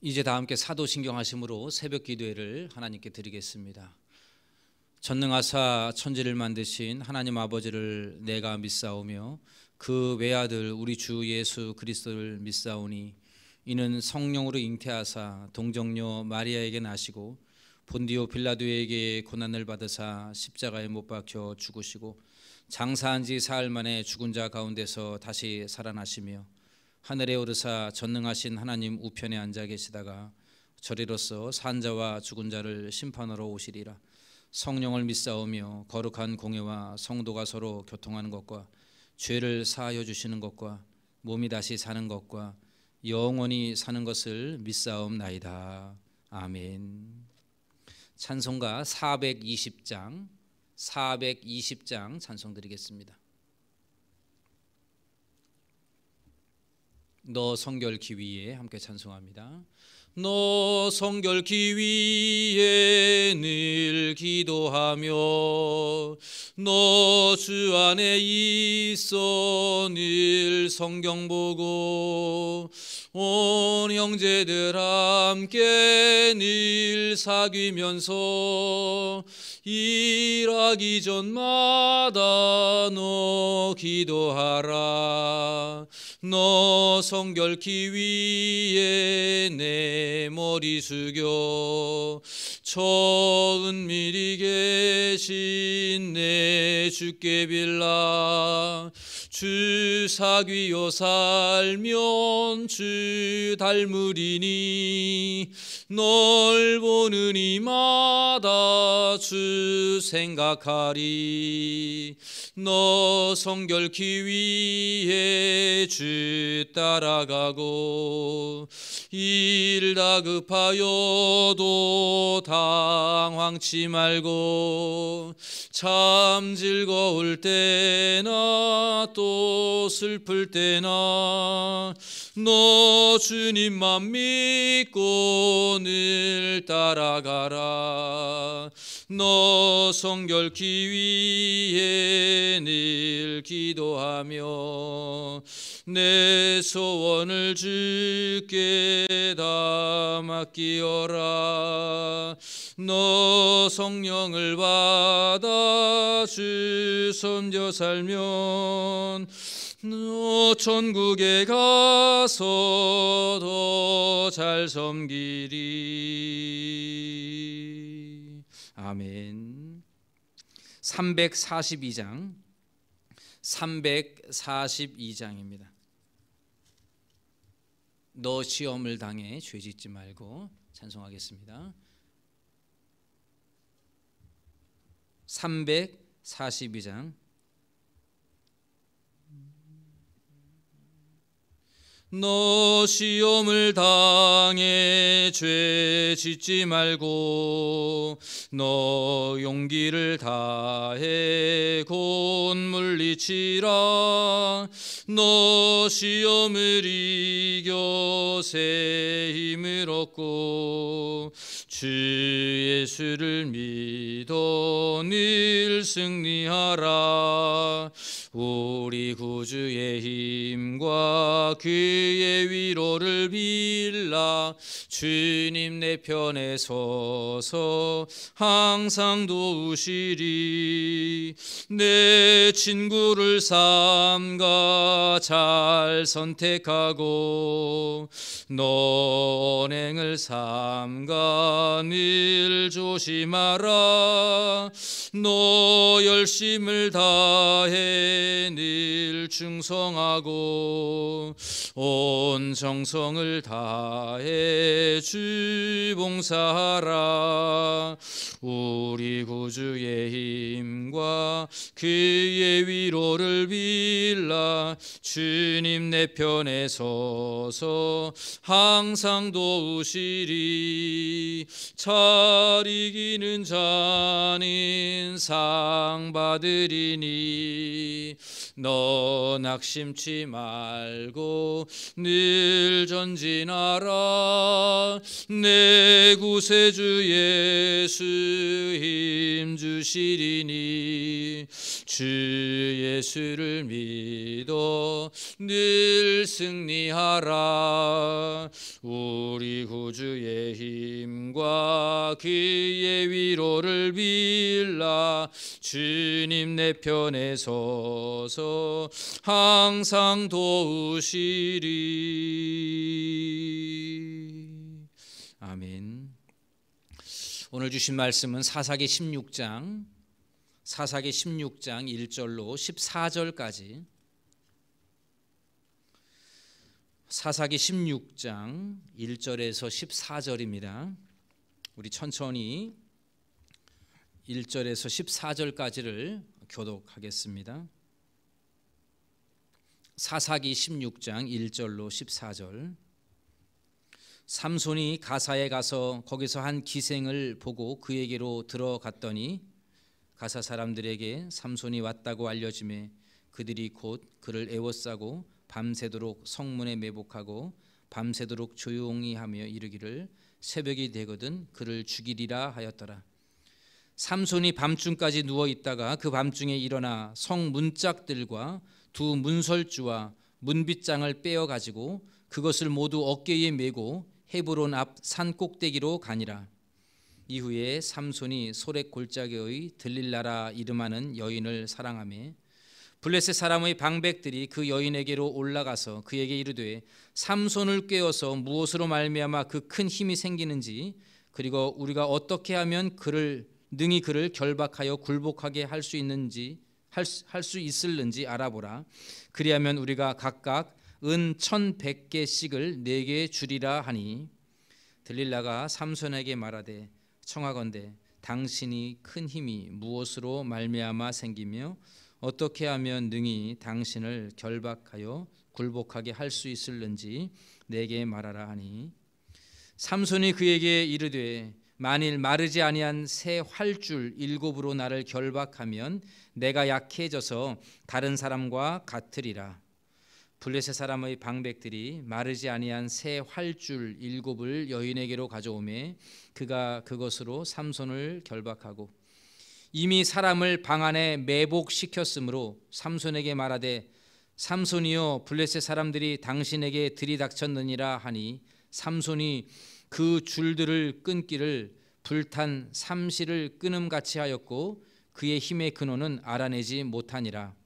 이제 다 함께 사도신경 하심으로 새벽 기도회를 하나님께 드리겠습니다. 전능하사 천지를 만드신 하나님 아버지를 내가 믿사오며 그 외아들 우리 주 예수 그리스도를 믿사오니 이는 성령으로 잉태하사 동정녀 마리아에게 나시고 본디오 빌라도에게 고난을 받으사 십자가에 못 박혀 죽으시고 장사한 지 사흘 만에 죽은 자 가운데서 다시 살아나시며 하늘에 오르사 전능하신 하나님 우편에 앉아 계시다가 저리로서 산자와 죽은 자를 심판하러 오시리라. 성령을 믿사오며 거룩한 공회와 성도가 서로 교통하는 것과 죄를 사하여 주시는 것과 몸이 다시 사는 것과 영원히 사는 것을 믿사옵나이다. 아멘. 찬송가 420장 찬송 드리겠습니다. 너 성결기 위에 함께 찬송합니다. 너 성결기 위에 늘 기도하며 너 주 안에 있어 늘 성경 보고 온 형제들 함께 늘 사귀면서 일하기 전마다 너 기도하라. 너 성결기 위에 내 머리 숙여 저 은밀히 계신 내 주께 빌라. 주 사귀어 살면 주 닮으리니 널 보는 이마다 주 생각하리. 너 성결기 위에 주 따라가고 일 다급하여도 당황치 말고 참 즐거울 때나 또 슬플 때나 너 주님만 믿고 늘 따라가라. 너 성결기 위에 늘 기도하며 내 소원을 주께 다 맡기어라. 너 성령을 받아 주 섬겨 살면 너 천국에 가서 더 잘 섬기리. 아멘. 342장입니다. 너 시험을 당해 죄짓지 말고 찬송하겠습니다. 342장. 너 시험을 당해 죄 짓지 말고 너 용기를 다해 곧 물리치라. 너 시험을 이겨 새 힘을 얻고 주 예수를 믿어 늘 승리하라. 우리 구주의 힘과 그의 위로를 빌라. 주님 내 편에 서서 항상 도우시리. 내 친구를 삼가 잘 선택하고 너 언행을 삼가 늘 조심하라. 너 열심을 다해 늘 충성하고 온 정성을 다해 주 봉사하라. 우리 구주의 힘과 그의 위로를 빌라. 주님 내 편에 서서 항상 도우시리. 잘 이기는 자는 상 받으리니 너 낙심치 말고 늘 전진하라. 내 구세주 예수 힘 주시리니 주 예수를 믿어 늘 승리하라. 우리 구주의 힘과 그의 위로를 빌라 주님 내 편에 서서 항상 도우시리. 아멘. 오늘 주신 말씀은 사사기 16장 1절로 14절까지, 사사기 16장 1절에서 14절입니다. 우리 천천히 1절에서 14절까지를 교독하겠습니다. 사사기 16장 1절로 14절. 삼손이 가사에 가서 거기서 한 기생을 보고 그에게로 들어갔더니 가사 사람들에게 삼손이 왔다고 알려지매 그들이 곧 그를 애워싸고 밤새도록 성문에 매복하고 밤새도록 조용히 하며 이르기를 새벽이 되거든 그를 죽이리라 하였더라. 삼손이 밤중까지 누워 있다가 그 밤중에 일어나 성 문짝들과 두 문설주와 문빗장을 빼어 가지고 그것을 모두 어깨에 메고 헤브론 앞 산 꼭대기로 가니라. 이후에 삼손이 소렉 골짜기의 들릴라라 이름하는 여인을 사랑하며 블레셋 사람의 방백들이 그 여인에게로 올라가서 그에게 이르되 삼손을 꾀어서 무엇으로 말미암아 그 큰 힘이 생기는지, 그리고 우리가 어떻게 하면 능히 그를 결박하여 굴복하게 할 수 있을는지 알아보라. 그리하면 우리가 각각 은 1,100개씩을 네게 주리라 하니, 들릴라가 삼손에게 말하되 청하건대 당신이 큰 힘이 무엇으로 말미암아 생기며 어떻게 하면 능히 당신을 결박하여 굴복하게 할 수 있을는지 내게 말하라 하니, 삼손이 그에게 이르되 만일 마르지 아니한 새 활줄 7으로 나를 결박하면 내가 약해져서 다른 사람과 같으리라. 블레셋 사람의 방백들이 마르지 아니한 새 활줄 7을 여인에게로 가져오매 그가 그것으로 삼손을 결박하고 이미 사람을 방 안에 매복시켰으므로 삼손에게 말하되 삼손이여 블레셋 사람들이 당신에게 들이닥쳤느니라 하니, 삼손이 그 줄들을 끊기를 불탄 삼시를 끊음같이 하였고 그의 힘의 근원은 알아내지 못하니라.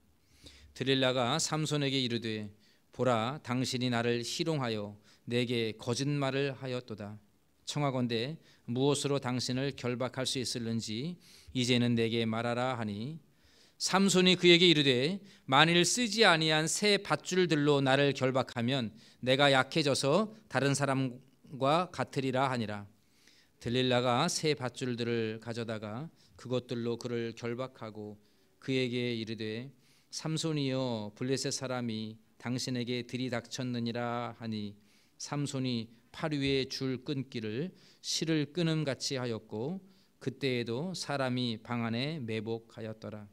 들릴라가 삼손에게 이르되 보라, 당신이 나를 희롱하여 내게 거짓말을 하였도다. 청하건대 무엇으로 당신을 결박할 수 있을는지 이제는 내게 말하라 하니, 삼손이 그에게 이르되 만일 쓰지 아니한 새 밧줄들로 나를 결박하면 내가 약해져서 다른 사람과 같으리라 하니라. 들릴라가 새 밧줄들을 가져다가 그것들로 그를 결박하고 그에게 이르되 삼손이여 블레셋 사람이 당신에게 들이닥쳤느니라 하니, 삼손이 팔 위에 줄 끊기를 실을 끊음같이 하였고 그때에도 사람이 방 안에 매복하였더라.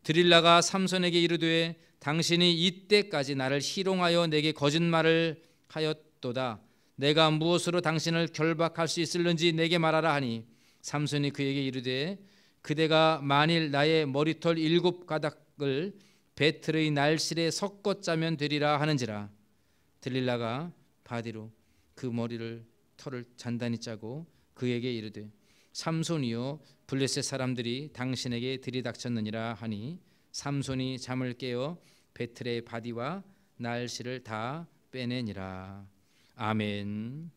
드릴라가 삼손에게 이르되 당신이 이때까지 나를 희롱하여 내게 거짓말을 하였도다. 내가 무엇으로 당신을 결박할 수 있을는지 내게 말하라 하니, 삼손이 그에게 이르되 그대가 만일 나의 머리털 7가닥을 배틀의 날실에 섞어 짜면 되리라 하는지라. 들릴라가 바디로 그 머리를 털을 단단히 짜고 그에게 이르되 삼손이여 블레셋 사람들이 당신에게 들이닥쳤느니라 하니, 삼손이 잠을 깨어 배틀의 바디와 날실을 다 빼내니라. 아멘.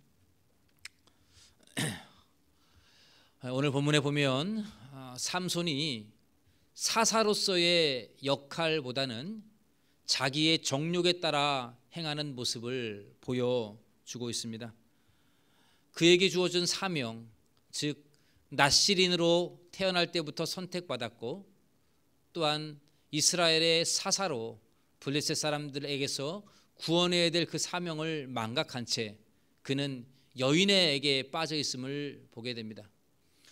오늘 본문에 보면 삼손이 사사로서의 역할보다는 자기의 정욕에 따라 행하는 모습을 보여주고 있습니다. 그에게 주어진 사명, 즉 낫시린으로 태어날 때부터 선택받았고 또한 이스라엘의 사사로 블레셋 사람들에게서 구원해야 될 그 사명을 망각한 채 그는 여인에게 빠져 있음을 보게 됩니다.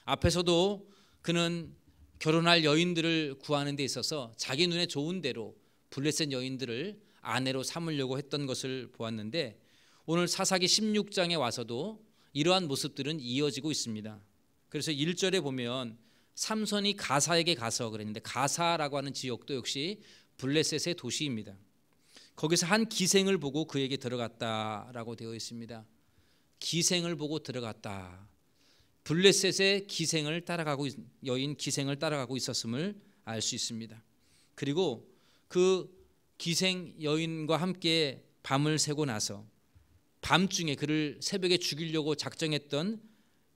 앞에서도 그는 결혼할 여인들을 구하는 데 있어서 자기 눈에 좋은 대로 블레셋 여인들을 아내로 삼으려고 했던 것을 보았는데, 오늘 사사기 16장에 와서도 이러한 모습들은 이어지고 있습니다. 그래서 1절에 보면 삼손이 가사에게 가서 그랬는데, 가사라고 하는 지역도 역시 블레셋의 도시입니다. 거기서 한 기생을 보고 그에게 들어갔다라고 되어 있습니다. 기생을 보고 들어갔다. 블레셋의 기생을 따라가고, 여인 기생을 따라가고 있었음을 알 수 있습니다. 그리고 그 기생 여인과 함께 밤을 새고 나서 밤중에 그를 새벽에 죽이려고 작정했던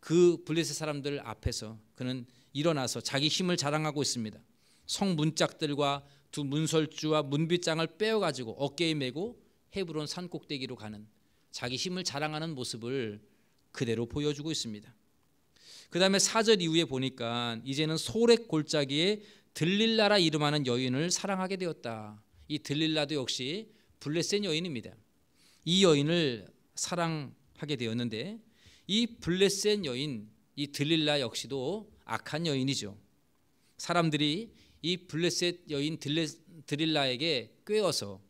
그 블레셋 사람들 앞에서 그는 일어나서 자기 힘을 자랑하고 있습니다. 성 문짝들과 두 문설주와 문빗장을 빼어가지고 어깨에 메고 헤브론 산 꼭대기로 가는 자기 힘을 자랑하는 모습을 그대로 보여주고 있습니다. 그 다음에 4절 이후에 보니까 이제는 소렉 골짜기에 들릴라라 이름하는 여인을 사랑하게 되었다. 이 들릴라도 역시 블레셋 여인입니다. 이 여인을 사랑하게 되었는데, 이 블레셋 여인, 이 들릴라 역시도 악한 여인이죠. 사람들이 이 블레셋 여인 드릴라에게 꾀어서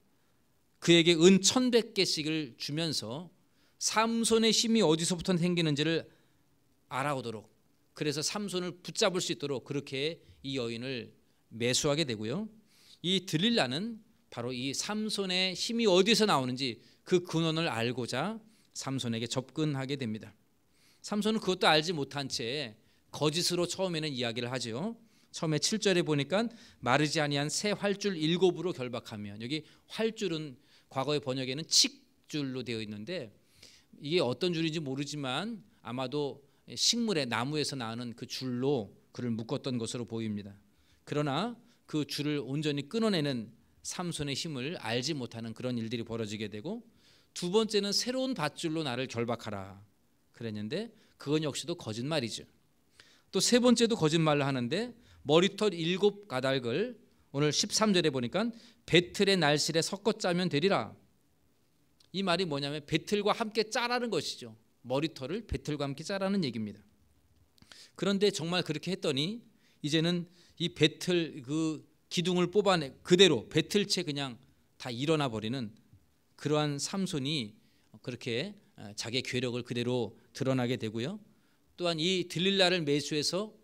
그에게 은 1,100개씩을 주면서 삼손의 힘이 어디서부터 생기는지를 알아오도록, 그래서 삼손을 붙잡을 수 있도록 그렇게 이 여인을 매수하게 되고요. 이 드릴라는 바로 이 삼손의 힘이 어디서 나오는지 그 근원을 알고자 삼손에게 접근하게 됩니다. 삼손은 그것도 알지 못한 채 거짓으로 처음에는 이야기를 하죠. 처음에 7절에 보니까 마르지 아니한 새 활줄 7으로 결박하면, 여기 활줄은 과거의 번역에는 칡줄로 되어 있는데 이게 어떤 줄인지 모르지만 아마도 식물의 나무에서 나는 그 줄로 그를 묶었던 것으로 보입니다. 그러나 그 줄을 온전히 끊어내는 삼손의 힘을 알지 못하는 그런 일들이 벌어지게 되고, 두 번째는 새로운 밧줄로 나를 결박하라 그랬는데 그건 역시도 거짓말이죠. 또 세 번째도 거짓말을 하는데 머리털 7가닥을 오늘 13절에 보니까 배틀의 날실에 섞어 짜면 되리라. 이 말이 뭐냐면 배틀과 함께 짜라는 것이죠. 머리털을 배틀과 함께 짜라는 얘기입니다. 그런데 정말 그렇게 했더니 이제는 이 배틀 그 기둥을 뽑아내 그대로 배틀채 그냥 다 일어나 버리는 그러한 삼손이 그렇게 자기의 괴력을 그대로 드러나게 되고요. 또한 이 들릴라를 매수해서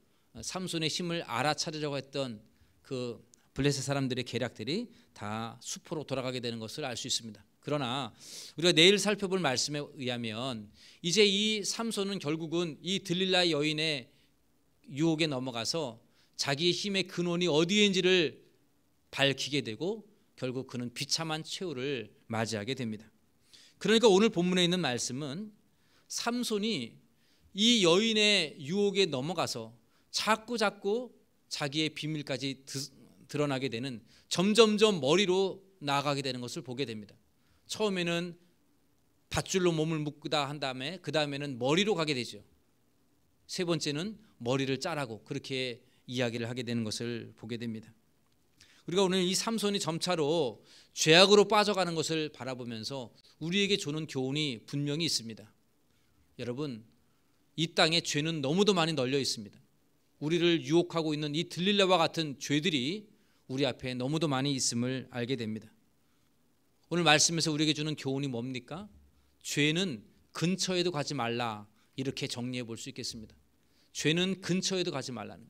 삼손의 힘을 알아차리려고 했던 그 블레셋 사람들의 계략들이 다 수포로 돌아가게 되는 것을 알 수 있습니다. 그러나 우리가 내일 살펴볼 말씀에 의하면 이제 이 삼손은 결국은 이 들릴라 여인의 유혹에 넘어가서 자기의 힘의 근원이 어디인지를 밝히게 되고 결국 그는 비참한 최후를 맞이하게 됩니다. 그러니까 오늘 본문에 있는 말씀은 삼손이 이 여인의 유혹에 넘어가서 자꾸 자기의 비밀까지 드러나게 되는, 점점점 머리로 나아가게 되는 것을 보게 됩니다. 처음에는 밧줄로 몸을 묶다 한 다음에 그 다음에는 머리로 가게 되죠. 세 번째는 머리를 짜라고 그렇게 이야기를 하게 되는 것을 보게 됩니다. 우리가 오늘 이 삼손이 점차로 죄악으로 빠져가는 것을 바라보면서 우리에게 주는 교훈이 분명히 있습니다. 여러분, 이 땅에 죄는 너무도 많이 널려 있습니다. 우리를 유혹하고 있는 이 들릴라와 같은 죄들이 우리 앞에 너무도 많이 있음을 알게 됩니다. 오늘 말씀에서 우리에게 주는 교훈이 뭡니까? 죄는 근처에도 가지 말라, 이렇게 정리해 볼 수 있겠습니다. 죄는 근처에도 가지 말라는.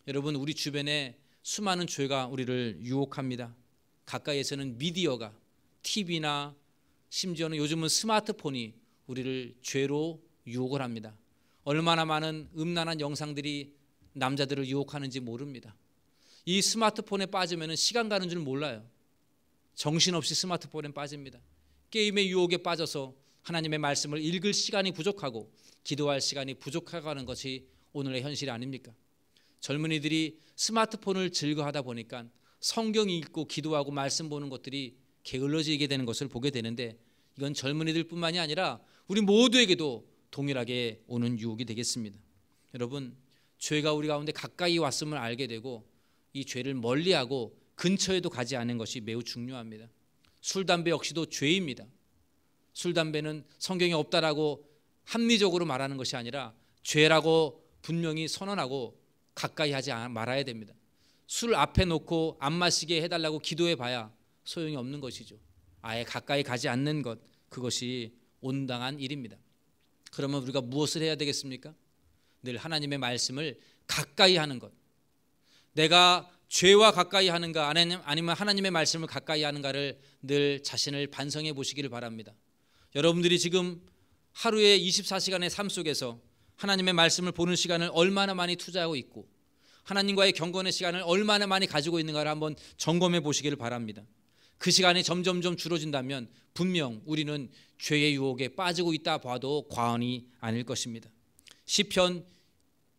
여러분, 우리 주변에 수많은 죄가 우리를 유혹합니다. 가까이에서는 미디어가, TV나 심지어는 요즘은 스마트폰이 우리를 죄로 유혹을 합니다. 얼마나 많은 음란한 영상들이 남자들을 유혹하는지 모릅니다. 이 스마트폰에 빠지면 시간 가는 줄 몰라요. 정신없이 스마트폰에 빠집니다. 게임의 유혹에 빠져서 하나님의 말씀을 읽을 시간이 부족하고 기도할 시간이 부족하는 것이 오늘의 현실이 아닙니까? 젊은이들이 스마트폰을 즐거워하다 보니까 성경 읽고 기도하고 말씀 보는 것들이 게을러지게 되는 것을 보게 되는데, 이건 젊은이들 뿐만이 아니라 우리 모두에게도 동일하게 오는 유혹이 되겠습니다. 여러분, 죄가 우리 가운데 가까이 왔음을 알게 되고 이 죄를 멀리하고 근처에도 가지 않는 것이 매우 중요합니다. 술, 담배 역시도 죄입니다. 술, 담배는 성경에 없다라고 합리적으로 말하는 것이 아니라 죄라고 분명히 선언하고 가까이 하지 말아야 됩니다. 술 앞에 놓고 안 마시게 해달라고 기도해 봐야 소용이 없는 것이죠. 아예 가까이 가지 않는 것, 그것이 온당한 일입니다. 그러면 우리가 무엇을 해야 되겠습니까? 늘 하나님의 말씀을 가까이 하는 것, 내가 죄와 가까이 하는가 아니면 하나님의 말씀을 가까이 하는가를 늘 자신을 반성해 보시기를 바랍니다. 여러분들이 지금 하루에 24시간의 삶 속에서 하나님의 말씀을 보는 시간을 얼마나 많이 투자하고 있고 하나님과의 경건의 시간을 얼마나 많이 가지고 있는가를 한번 점검해 보시기를 바랍니다. 그 시간이 점점점 줄어진다면 분명 우리는 죄의 유혹에 빠지고 있다 봐도 과언이 아닐 것입니다. 시편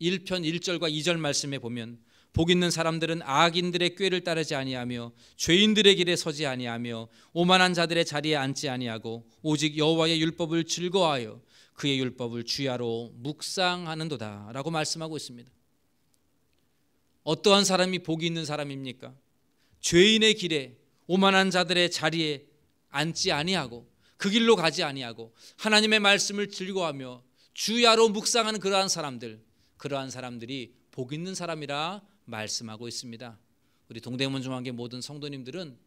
1편 1절과 2절 말씀에 보면 복 있는 사람들은 악인들의 꾀를 따르지 아니하며 죄인들의 길에 서지 아니하며 오만한 자들의 자리에 앉지 아니하고 오직 여호와의 율법을 즐거워하여 그의 율법을 주야로 묵상하는도다 라고 말씀하고 있습니다. 어떠한 사람이 복이 있는 사람입니까? 죄인의 길에 오만한 자들의 자리에 앉지 아니하고 그 길로 가지 아니하고 하나님의 말씀을 즐거워하며 주야로 묵상하는 그러한 사람들이 복 있는 사람이라 말씀하고 있습니다. 우리 동대문 중앙교 모든 성도님들은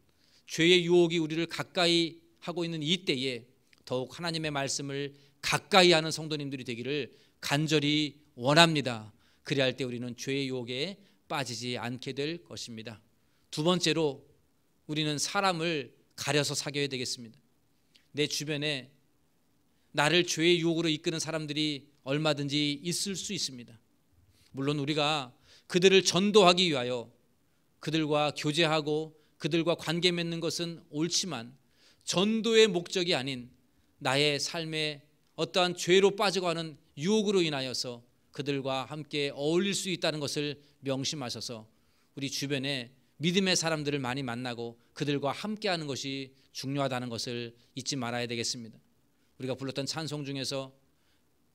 죄의 유혹이 우리를 가까이 하고 있는 이 때에 더욱 하나님의 말씀을 가까이 하는 성도님들이 되기를 간절히 원합니다. 그래야 할 때 우리는 죄의 유혹에 빠지지 않게 될 것입니다. 두 번째로 우리는 사람을 가려서 사귀어야 되겠습니다. 내 주변에 나를 죄의 유혹으로 이끄는 사람들이 얼마든지 있을 수 있습니다. 물론 우리가 그들을 전도하기 위하여 그들과 교제하고 그들과 관계 맺는 것은 옳지만 전도의 목적이 아닌 나의 삶에 어떠한 죄로 빠지고 하는 유혹으로 인하여서 그들과 함께 어울릴 수 있다는 것을 명심하셔서 우리 주변에 믿음의 사람들을 많이 만나고 그들과 함께하는 것이 중요하다는 것을 잊지 말아야 되겠습니다. 우리가 불렀던 찬송 중에서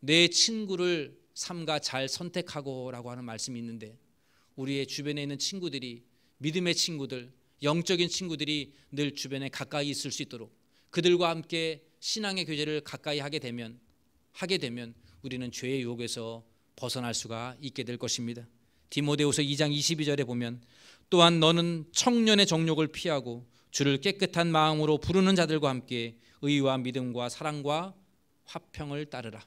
내 친구를 삼가 잘 선택하고 라고 하는 말씀이 있는데 우리의 주변에 있는 친구들이 믿음의 친구들, 영적인 친구들이 늘 주변에 가까이 있을 수 있도록 그들과 함께 신앙의 교제를 가까이 하게 되면 우리는 죄의 유혹에서 벗어날 수가 있게 될 것입니다. 디모데후서 2장 22절에 보면 또한 너는 청년의 정욕을 피하고 주를 깨끗한 마음으로 부르는 자들과 함께 의와 믿음과 사랑과 화평을 따르라.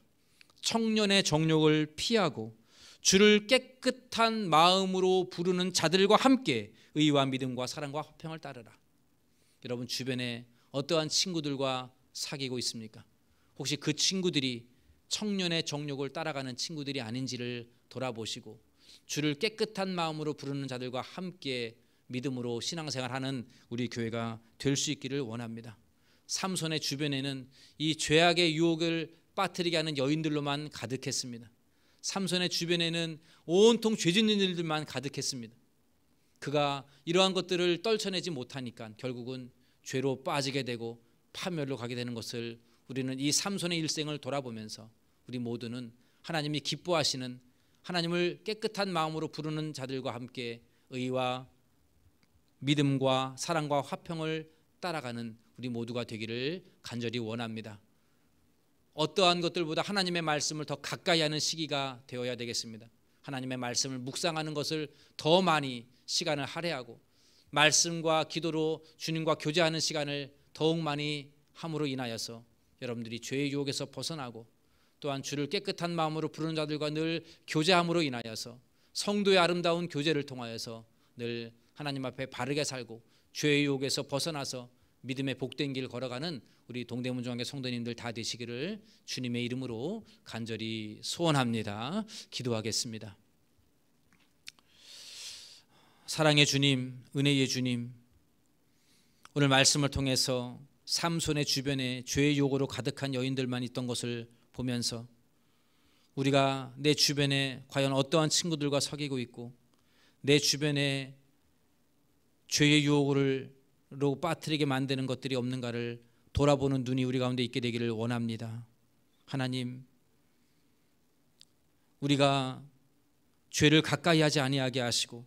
청년의 정욕을 피하고 주를 깨끗한 마음으로 부르는 자들과 함께 의와 믿음과 사랑과 화평을 따르라. 여러분 주변에 어떠한 친구들과 사귀고 있습니까? 혹시 그 친구들이 청년의 정욕을 따라가는 친구들이 아닌지를 돌아보시고 주를 깨끗한 마음으로 부르는 자들과 함께 믿음으로 신앙생활하는 우리 교회가 될 수 있기를 원합니다. 삼손의 주변에는 이 죄악의 유혹을 빠뜨리게 하는 여인들로만 가득했습니다. 삼손의 주변에는 온통 죄 짓는 일들만 가득했습니다. 그가 이러한 것들을 떨쳐내지 못하니까 결국은 죄로 빠지게 되고 파멸로 가게 되는 것을 우리는 이 삼손의 일생을 돌아보면서 우리 모두는 하나님이 기뻐하시는 하나님을 깨끗한 마음으로 부르는 자들과 함께 의와 믿음과 사랑과 화평을 따라가는 우리 모두가 되기를 간절히 원합니다. 어떠한 것들보다 하나님의 말씀을 더 가까이 하는 시기가 되어야 되겠습니다. 하나님의 말씀을 묵상하는 것을 더 많이 시간을 할애하고 말씀과 기도로 주님과 교제하는 시간을 더욱 많이 함으로 인하여서 여러분들이 죄의 유혹에서 벗어나고 또한 주를 깨끗한 마음으로 부르는 자들과 늘 교제함으로 인하여서 성도의 아름다운 교제를 통하여서 늘 하나님 앞에 바르게 살고 죄의 유혹에서 벗어나서 믿음의 복된 길 걸어가는 우리 동대문 중앙교 성도님들 다 되시기를 주님의 이름으로 간절히 소원합니다. 기도하겠습니다. 사랑의 주님, 은혜의 주님, 오늘 말씀을 통해서 삼손의 주변에 죄의 유혹으로 가득한 여인들만 있던 것을 보면서 우리가 내 주변에 과연 어떠한 친구들과 사귀고 있고 내 주변에 죄의 유혹으로 빠뜨리게 만드는 것들이 없는가를 돌아보는 눈이 우리 가운데 있게 되기를 원합니다. 하나님, 우리가 죄를 가까이 하지 아니하게 하시고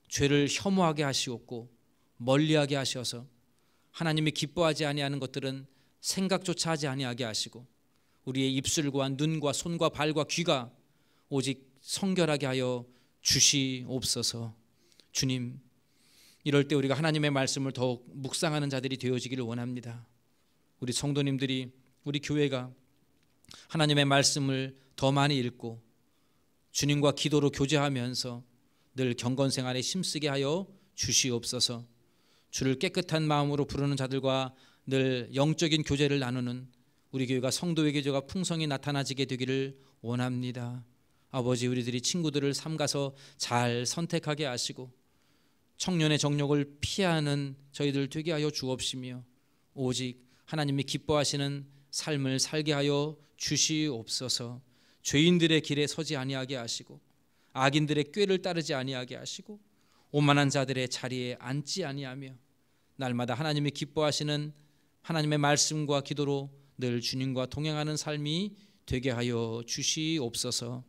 죄를 혐오하게 하시옵고 멀리하게 하셔서 하나님이 기뻐하지 아니하는 것들은 생각조차 하지 아니하게 하시고 우리의 입술과 눈과 손과 발과 귀가 오직 성결하게 하여 주시옵소서. 주님, 이럴 때 우리가 하나님의 말씀을 더욱 묵상하는 자들이 되어지기를 원합니다. 우리 성도님들이, 우리 교회가 하나님의 말씀을 더 많이 읽고 주님과 기도로 교제하면서 늘 경건생활에 힘쓰게 하여 주시옵소서. 주를 깨끗한 마음으로 부르는 자들과 늘 영적인 교제를 나누는 우리 교회가 성도의 교제가 풍성히 나타나지게 되기를 원합니다. 아버지, 우리들이 친구들을 삼가서 잘 선택하게 하시고 청년의 정욕을 피하는 저희들 되게 하여 주옵시며 오직 하나님이 기뻐하시는 삶을 살게 하여 주시옵소서. 죄인들의 길에 서지 아니하게 하시고 악인들의 꾀를 따르지 아니하게 하시고 오만한 자들의 자리에 앉지 아니하며 날마다 하나님이 기뻐하시는 하나님의 말씀과 기도로 늘 주님과 동행하는 삶이 되게 하여 주시옵소서.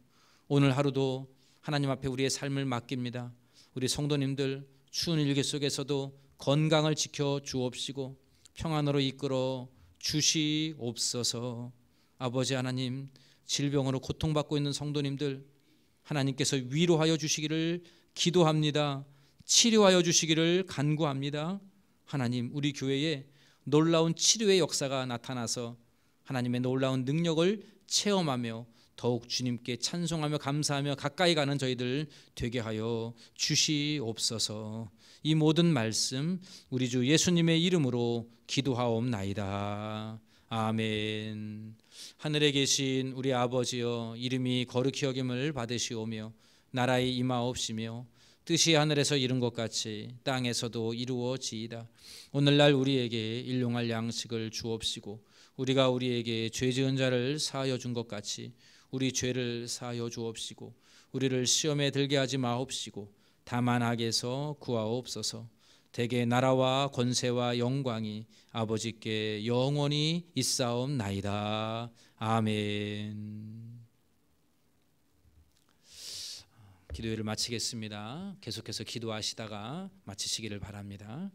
오늘 하루도 하나님 앞에 우리의 삶을 맡깁니다. 우리 성도님들 추운 일기 속에서도 건강을 지켜 주옵시고 평안으로 이끌어 주시옵소서. 아버지 하나님, 질병으로 고통받고 있는 성도님들 하나님께서 위로하여 주시기를 기도합니다. 치료하여 주시기를 간구합니다. 하나님, 우리 교회에 놀라운 치료의 역사가 나타나서 하나님의 놀라운 능력을 체험하며 더욱 주님께 찬송하며 감사하며 가까이 가는 저희들 되게 하여 주시옵소서. 이 모든 말씀 우리 주 예수님의 이름으로 기도하옵나이다. 아멘. 하늘에 계신 우리 아버지여, 이름이 거룩히 여김을 받으시오며 나라의 임하옵시며 뜻이 하늘에서 이룬 것 같이 땅에서도 이루어지이다. 오늘날 우리에게 일용할 양식을 주옵시고 우리가 우리에게 죄 지은 자를 사하여 준 것 같이 우리 죄를 사하여 주옵시고 우리를 시험에 들게 하지 마옵시고 다만 악에서 구하옵소서. 대개 나라와 권세와 영광이 아버지께 영원히 있사옵나이다. 아멘. 기도회를 마치겠습니다. 계속해서 기도하시다가 마치시기를 바랍니다.